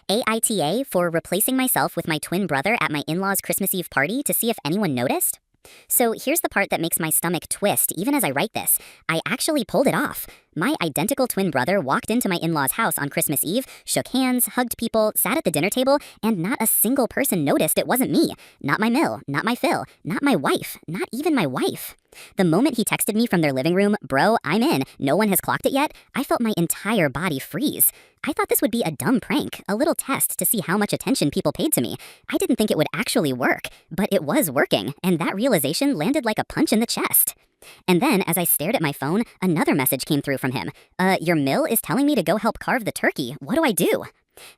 AITA for replacing myself with my twin brother at my in-laws' Christmas Eve party to see if anyone noticed? So here's the part that makes my stomach twist even as I write this. I actually pulled it off. My identical twin brother walked into my in-laws' house on Christmas Eve, shook hands, hugged people, sat at the dinner table, and not a single person noticed it wasn't me. Not my Mill, not my Phil, not my wife, not even my wife. The moment he texted me from their living room, "Bro, I'm in, no one has clocked it yet," I felt my entire body freeze. I thought this would be a dumb prank, a little test to see how much attention people paid to me. I didn't think it would actually work, but it was working, and that realization landed like a punch in the chest. And then, as I stared at my phone, another message came through from him. Your Mill is telling me to go help carve the turkey. What do I do?"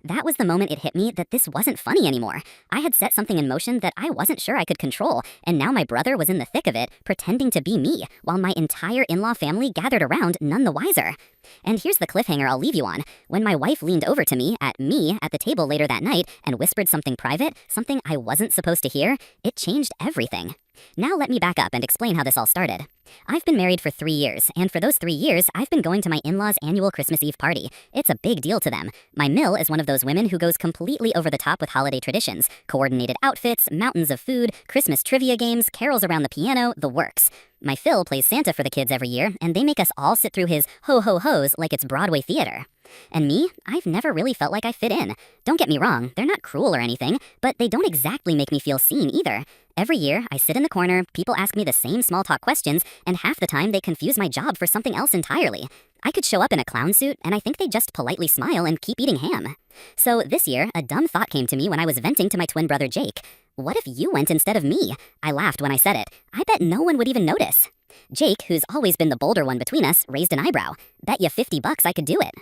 That was the moment it hit me that this wasn't funny anymore. I had set something in motion that I wasn't sure I could control, and now my brother was in the thick of it, pretending to be me, while my entire in-law family gathered around none the wiser. And here's the cliffhanger I'll leave you on. When my wife leaned over to me at the table later that night and whispered something private, something I wasn't supposed to hear, it changed everything. Now let me back up and explain how this all started. I've been married for 3 years, and for those 3 years, I've been going to my in-laws' annual Christmas Eve party. It's a big deal to them. My Mill is one of those women who goes completely over the top with holiday traditions. Coordinated outfits, mountains of food, Christmas trivia games, carols around the piano, the works. My Phil plays Santa for the kids every year, and they make us all sit through his ho-ho-hos like it's Broadway theater. And me, I've never really felt like I fit in. Don't get me wrong, they're not cruel or anything, but they don't exactly make me feel seen either. Every year, I sit in the corner, people ask me the same small talk questions, and half the time they confuse my job for something else entirely. I could show up in a clown suit, and I think they just politely smile and keep eating ham. So this year, a dumb thought came to me when I was venting to my twin brother Jake. What if you went instead of me? I laughed when I said it. I bet no one would even notice. Jake, who's always been the bolder one between us, raised an eyebrow. Bet you $50 I could do it.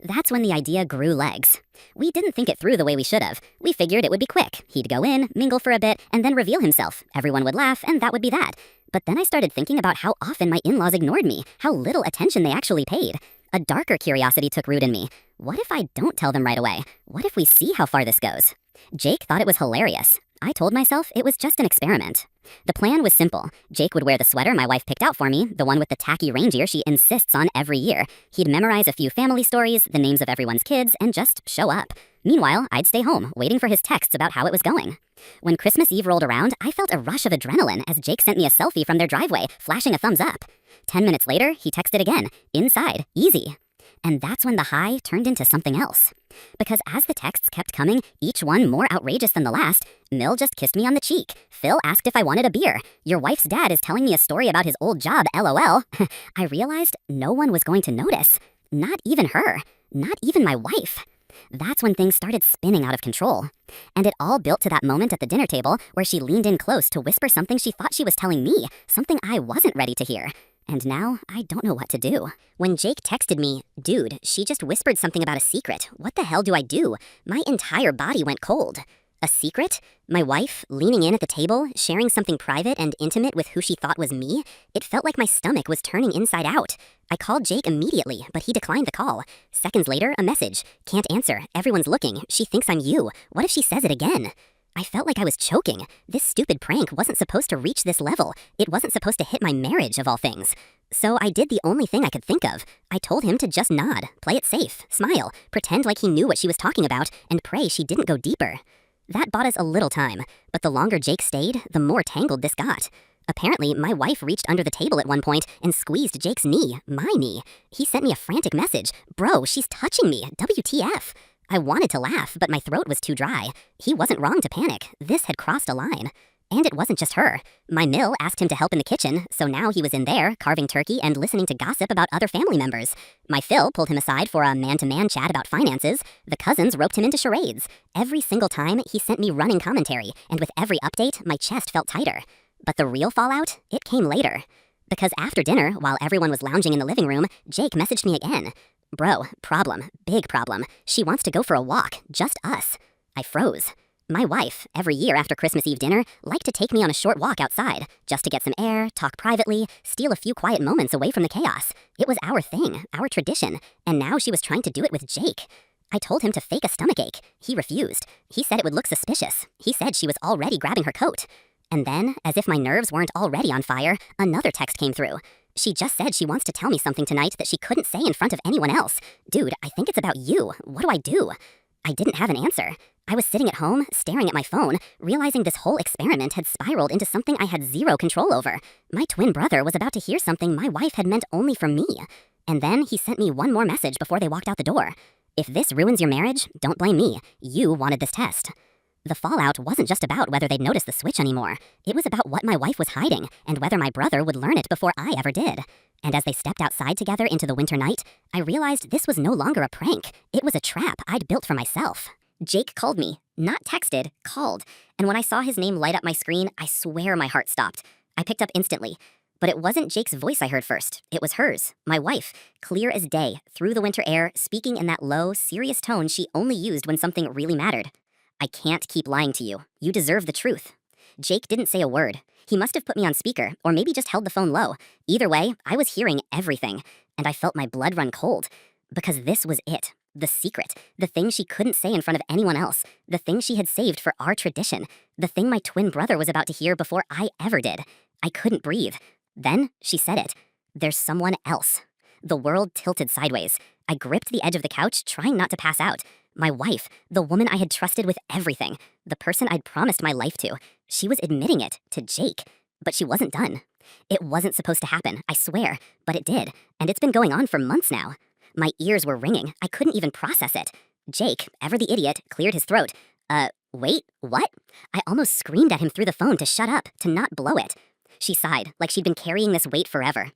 That's when the idea grew legs. We didn't think it through the way we should have. We figured it would be quick. He'd go in, mingle for a bit, and then reveal himself. Everyone would laugh, and that would be that. But then I started thinking about how often my in-laws ignored me, how little attention they actually paid. A darker curiosity took root in me. What if I don't tell them right away? What if we see how far this goes? Jake thought it was hilarious. I told myself it was just an experiment. The plan was simple. Jake would wear the sweater my wife picked out for me, the one with the tacky reindeer she insists on every year. He'd memorize a few family stories, the names of everyone's kids, and just show up. Meanwhile, I'd stay home, waiting for his texts about how it was going. When Christmas Eve rolled around, I felt a rush of adrenaline as Jake sent me a selfie from their driveway, flashing a thumbs up. 10 minutes later, he texted again. Inside, easy. And that's when the high turned into something else. Because as the texts kept coming, each one more outrageous than the last, Mill just kissed me on the cheek. Phil asked if I wanted a beer. Your wife's dad is telling me a story about his old job, LOL. I realized no one was going to notice. Not even her. Not even my wife. That's when things started spinning out of control. And it all built to that moment at the dinner table where she leaned in close to whisper something she thought she was telling me, something I wasn't ready to hear. And now, I don't know what to do. When Jake texted me, "Dude, she just whispered something about a secret. What the hell do I do?" My entire body went cold. A secret? My wife, leaning in at the table, sharing something private and intimate with who she thought was me? It felt like my stomach was turning inside out. I called Jake immediately, but he declined the call. Seconds later, a message. "Can't answer. Everyone's looking. She thinks I'm you. What if she says it again?" I felt like I was choking. This stupid prank wasn't supposed to reach this level. It wasn't supposed to hit my marriage, of all things. So I did the only thing I could think of. I told him to just nod, play it safe, smile, pretend like he knew what she was talking about, and pray she didn't go deeper. That bought us a little time, but the longer Jake stayed, the more tangled this got. Apparently, my wife reached under the table at one point and squeezed Jake's knee, my knee. He sent me a frantic message. "Bro, she's touching me. WTF?" I wanted to laugh, but my throat was too dry. He wasn't wrong to panic. This had crossed a line. And it wasn't just her. My Mill asked him to help in the kitchen, so now he was in there, carving turkey and listening to gossip about other family members. My Phil pulled him aside for a man-to-man chat about finances. The cousins roped him into charades. Every single time, he sent me running commentary, and with every update, my chest felt tighter. But the real fallout? It came later. Because after dinner, while everyone was lounging in the living room, Jake messaged me again. "Bro, problem. Big problem. She wants to go for a walk. Just us." I froze. My wife, every year after Christmas Eve dinner, liked to take me on a short walk outside, just to get some air, talk privately, steal a few quiet moments away from the chaos. It was our thing, our tradition, and now she was trying to do it with Jake. I told him to fake a stomachache. He refused. He said it would look suspicious. He said she was already grabbing her coat. And then, as if my nerves weren't already on fire, another text came through. She just said she wants to tell me something tonight that she couldn't say in front of anyone else. "Dude, I think it's about you. What do I do?" I didn't have an answer. I was sitting at home, staring at my phone, realizing this whole experiment had spiraled into something I had zero control over. My twin brother was about to hear something my wife had meant only for me. And then he sent me one more message before they walked out the door. If this ruins your marriage, don't blame me. You wanted this test. The fallout wasn't just about whether they'd notice the switch anymore. It was about what my wife was hiding and whether my brother would learn it before I ever did. And as they stepped outside together into the winter night, I realized this was no longer a prank. It was a trap I'd built for myself. Jake called me. Not texted, called. And when I saw his name light up my screen, I swear my heart stopped. I picked up instantly. But it wasn't Jake's voice I heard first. It was hers, my wife, clear as day, through the winter air, speaking in that low, serious tone she only used when something really mattered. I can't keep lying to you. You deserve the truth. Jake didn't say a word. He must have put me on speaker, or maybe just held the phone low. Either way, I was hearing everything, and I felt my blood run cold. Because this was it. The secret. The thing she couldn't say in front of anyone else. The thing she had saved for our tradition. The thing my twin brother was about to hear before I ever did. I couldn't breathe. Then she said it. There's someone else. The world tilted sideways. I gripped the edge of the couch, trying not to pass out. My wife, the woman I had trusted with everything, the person I'd promised my life to, she was admitting it to Jake. But she wasn't done. It wasn't supposed to happen, I swear, but it did, and it's been going on for months now. My ears were ringing. I couldn't even process it. Jake, ever the idiot, cleared his throat. Wait, what? I almost screamed at him through the phone to shut up, to not blow it. She sighed, like she'd been carrying this weight forever.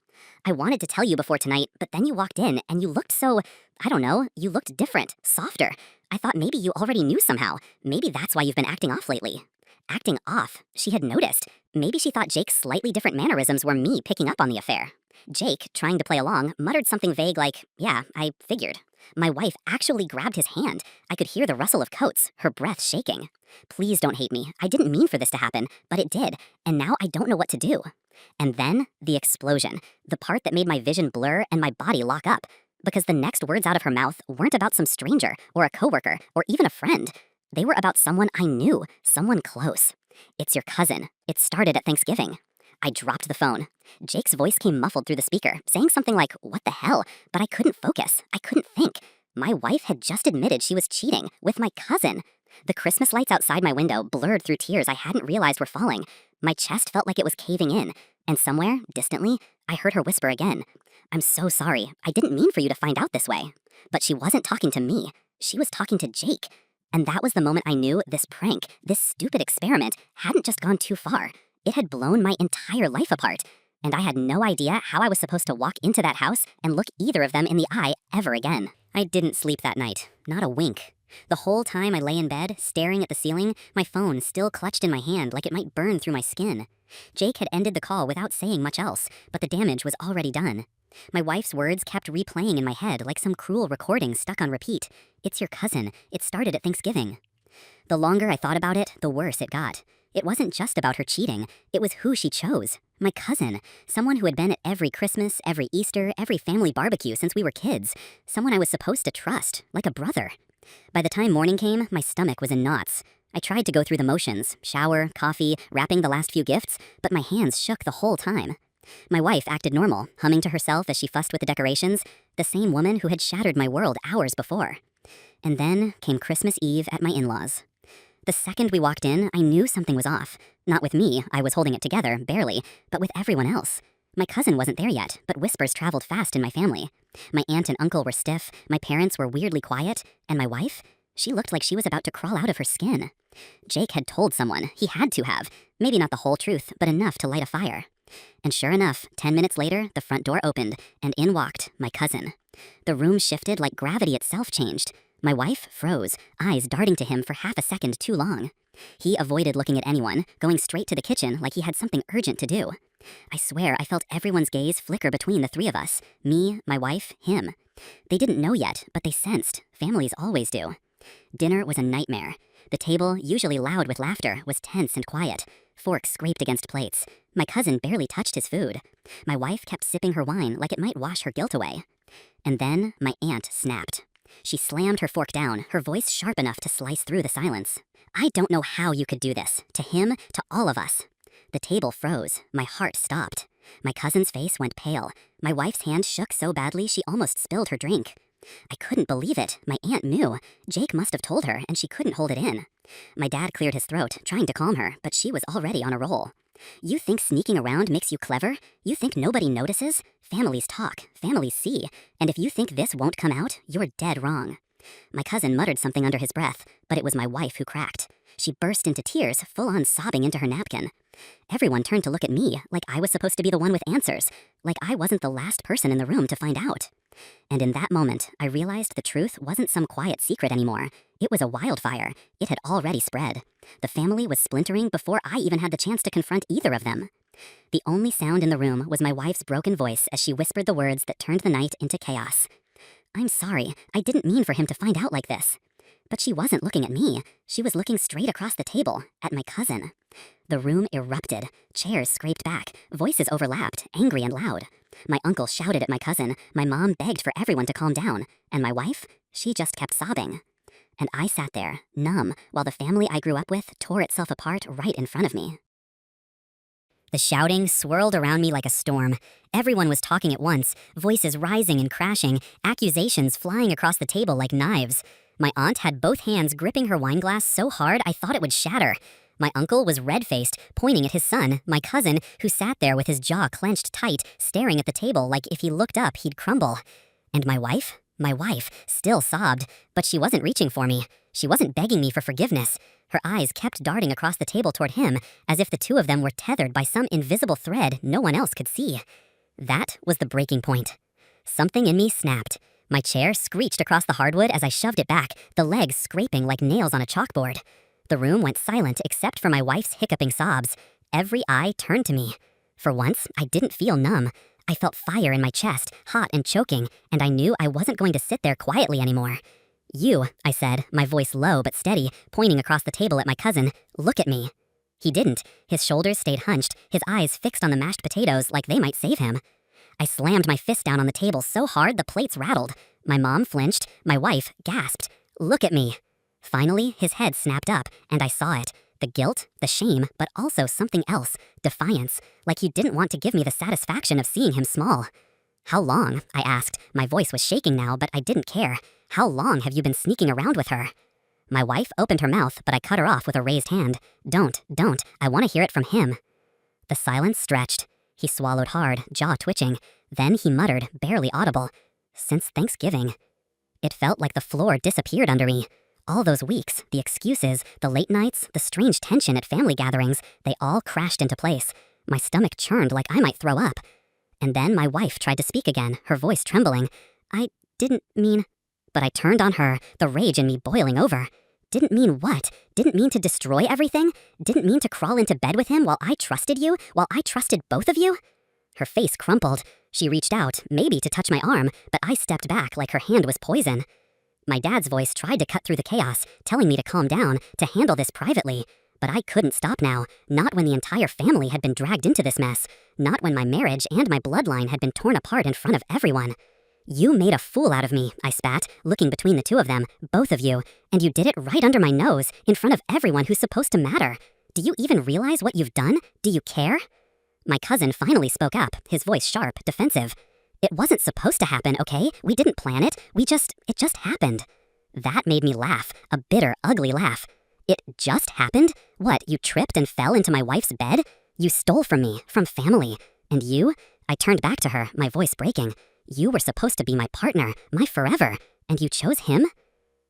I wanted to tell you before tonight, but then you walked in and you looked so, I don't know, you looked different, softer. I thought maybe you already knew somehow. Maybe that's why you've been acting off lately. Acting off? She had noticed. Maybe she thought Jake's slightly different mannerisms were me picking up on the affair. Jake, trying to play along, muttered something vague like, yeah, I figured. My wife actually grabbed his hand. I could hear the rustle of coats, her breath shaking. Please don't hate me. I didn't mean for this to happen, but it did, and now I don't know what to do. And then, the explosion. The part that made my vision blur and my body lock up. Because the next words out of her mouth weren't about some stranger, or a coworker, or even a friend. They were about someone I knew, someone close. It's your cousin. It started at Thanksgiving. I dropped the phone. Jake's voice came muffled through the speaker, saying something like, what the hell? But I couldn't focus. I couldn't think. My wife had just admitted she was cheating with my cousin. The Christmas lights outside my window blurred through tears I hadn't realized were falling. My chest felt like it was caving in. And somewhere, distantly, I heard her whisper again. I'm so sorry. I didn't mean for you to find out this way. But she wasn't talking to me. She was talking to Jake. And that was the moment I knew this prank, this stupid experiment, hadn't just gone too far. It had blown my entire life apart. And I had no idea how I was supposed to walk into that house and look either of them in the eye ever again. I didn't sleep that night. Not a wink. The whole time I lay in bed, staring at the ceiling, my phone still clutched in my hand like it might burn through my skin. Jake had ended the call without saying much else, but the damage was already done. My wife's words kept replaying in my head like some cruel recording stuck on repeat. It's your cousin. It started at Thanksgiving. The longer I thought about it, the worse it got. It wasn't just about her cheating. It was who she chose. My cousin. Someone who had been at every Christmas, every Easter, every family barbecue since we were kids. Someone I was supposed to trust, like a brother. By the time morning came, my stomach was in knots. I tried to go through the motions, shower, coffee, wrapping the last few gifts, but my hands shook the whole time. My wife acted normal, humming to herself as she fussed with the decorations, the same woman who had shattered my world hours before. And then came Christmas Eve at my in-laws. The second we walked in, I knew something was off. Not with me, I was holding it together, barely, but with everyone else. My cousin wasn't there yet, but whispers traveled fast in my family. My aunt and uncle were stiff, my parents were weirdly quiet, and my wife? She looked like she was about to crawl out of her skin. Jake had told someone. He had to have. Maybe not the whole truth, but enough to light a fire. And sure enough, 10 minutes later, the front door opened, and in walked my cousin. The room shifted like gravity itself changed. My wife froze, eyes darting to him for half a second too long. He avoided looking at anyone, going straight to the kitchen like he had something urgent to do. I swear I felt everyone's gaze flicker between the three of us. Me, my wife, him. They didn't know yet, but they sensed. Families always do. Dinner was a nightmare. The table, usually loud with laughter, was tense and quiet. Forks scraped against plates. My cousin barely touched his food. My wife kept sipping her wine like it might wash her guilt away. And then my aunt snapped. She slammed her fork down, her voice sharp enough to slice through the silence. I don't know how you could do this. To him, to all of us. The table froze. My heart stopped. My cousin's face went pale. My wife's hand shook so badly she almost spilled her drink. I couldn't believe it. My aunt knew. Jake must have told her, and she couldn't hold it in. My dad cleared his throat, trying to calm her, but she was already on a roll. You think sneaking around makes you clever? You think nobody notices? Families talk, families see, and if you think this won't come out, you're dead wrong. My cousin muttered something under his breath, but it was my wife who cracked. She burst into tears, full-on sobbing into her napkin. Everyone turned to look at me, like I was supposed to be the one with answers, like I wasn't the last person in the room to find out. And in that moment, I realized the truth wasn't some quiet secret anymore. It was a wildfire. It had already spread. The family was splintering before I even had the chance to confront either of them. The only sound in the room was my wife's broken voice as she whispered the words that turned the night into chaos. I'm sorry, I didn't mean for him to find out like this. But she wasn't looking at me. She was looking straight across the table, at my cousin. The room erupted. Chairs scraped back. Voices overlapped, angry and loud. My uncle shouted at my cousin. My mom begged for everyone to calm down. And my wife? She just kept sobbing. And I sat there, numb, while the family I grew up with tore itself apart right in front of me. The shouting swirled around me like a storm. Everyone was talking at once, voices rising and crashing, accusations flying across the table like knives. My aunt had both hands gripping her wine glass so hard I thought it would shatter. My uncle was red-faced, pointing at his son, my cousin, who sat there with his jaw clenched tight, staring at the table like if he looked up he'd crumble. And my wife still sobbed, but she wasn't reaching for me. She wasn't begging me for forgiveness. Her eyes kept darting across the table toward him, as if the two of them were tethered by some invisible thread no one else could see. That was the breaking point. Something in me snapped. My chair screeched across the hardwood as I shoved it back, the legs scraping like nails on a chalkboard. The room went silent except for my wife's hiccuping sobs. Every eye turned to me. For once, I didn't feel numb. I felt fire in my chest, hot and choking, and I knew I wasn't going to sit there quietly anymore. You, I said, my voice low but steady, pointing across the table at my cousin, look at me. He didn't. His shoulders stayed hunched, his eyes fixed on the mashed potatoes like they might save him. I slammed my fist down on the table so hard the plates rattled. My mom flinched, my wife gasped, look at me. Finally, his head snapped up, and I saw it. The guilt, the shame, but also something else, defiance, like he didn't want to give me the satisfaction of seeing him small. How long? I asked. My voice was shaking now, but I didn't care. How long have you been sneaking around with her? My wife opened her mouth, but I cut her off with a raised hand. Don't. I want to hear it from him. The silence stretched. He swallowed hard, jaw twitching. Then he muttered, barely audible, since Thanksgiving. It felt like the floor disappeared under me. All those weeks, the excuses, the late nights, the strange tension at family gatherings, they all crashed into place. My stomach churned like I might throw up. And then my wife tried to speak again, her voice trembling. I didn't mean... But I turned on her, the rage in me boiling over. Didn't mean what? Didn't mean to destroy everything? Didn't mean to crawl into bed with him while I trusted you? While I trusted both of you? Her face crumpled. She reached out, maybe to touch my arm, but I stepped back like her hand was poison. My dad's voice tried to cut through the chaos, telling me to calm down, to handle this privately. But I couldn't stop now, not when the entire family had been dragged into this mess, not when my marriage and my bloodline had been torn apart in front of everyone. You made a fool out of me, I spat, looking between the two of them, both of you, and you did it right under my nose, in front of everyone who's supposed to matter. Do you even realize what you've done? Do you care? My cousin finally spoke up, his voice sharp, defensive. It wasn't supposed to happen, okay? We didn't plan it. It just happened. That made me laugh, a bitter, ugly laugh. It just happened? What, you tripped and fell into my wife's bed? You stole from me, from family. And you? I turned back to her, my voice breaking. You were supposed to be my partner, my forever, and you chose him?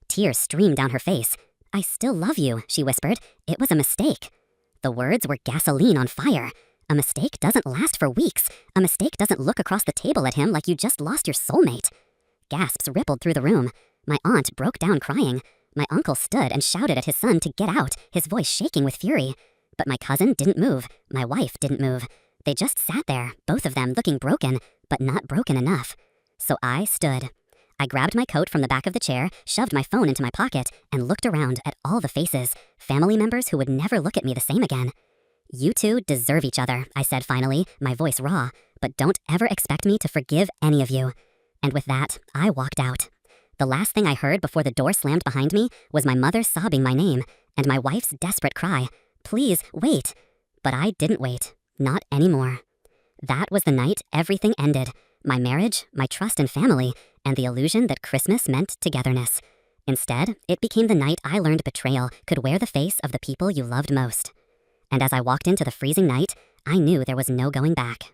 Tears streamed down her face. I still love you, she whispered. It was a mistake. The words were gasoline on fire. A mistake doesn't last for weeks. A mistake doesn't look across the table at him like you just lost your soulmate. Gasps rippled through the room. My aunt broke down crying. My uncle stood and shouted at his son to get out, his voice shaking with fury. But my cousin didn't move. My wife didn't move. They just sat there, both of them looking broken, but not broken enough. So I stood. I grabbed my coat from the back of the chair, shoved my phone into my pocket, and looked around at all the faces, family members who would never look at me the same again. You two deserve each other, I said finally, my voice raw, but don't ever expect me to forgive any of you. And with that, I walked out. The last thing I heard before the door slammed behind me was my mother sobbing my name, and my wife's desperate cry, please, wait. But I didn't wait. Not anymore. That was the night everything ended. My marriage, my trust and family, and the illusion that Christmas meant togetherness. Instead, it became the night I learned betrayal could wear the face of the people you loved most. And as I walked into the freezing night, I knew there was no going back.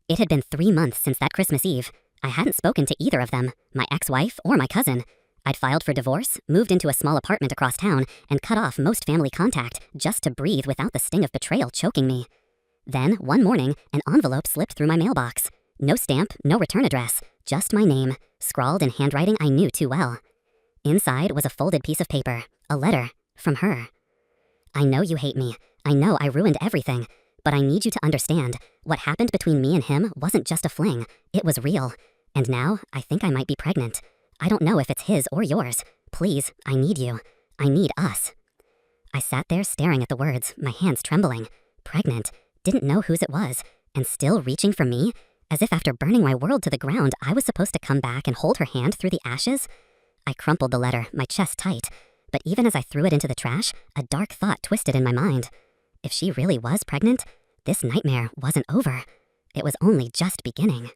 It had been 3 months since that Christmas Eve. I hadn't spoken to either of them, my ex-wife or my cousin. I'd filed for divorce, moved into a small apartment across town, and cut off most family contact just to breathe without the sting of betrayal choking me. Then, one morning, an envelope slipped through my mailbox. No stamp, no return address, just my name, scrawled in handwriting I knew too well. Inside was a folded piece of paper, a letter, from her. I know you hate me. I know I ruined everything. But I need you to understand, what happened between me and him wasn't just a fling. It was real. And now, I think I might be pregnant. I don't know if it's his or yours. Please, I need you. I need us. I sat there staring at the words, my hands trembling. Pregnant. Didn't know whose it was. And still reaching for me? As if after burning my world to the ground, I was supposed to come back and hold her hand through the ashes? I crumpled the letter, my chest tight. But even as I threw it into the trash, a dark thought twisted in my mind. If she really was pregnant, this nightmare wasn't over. It was only just beginning.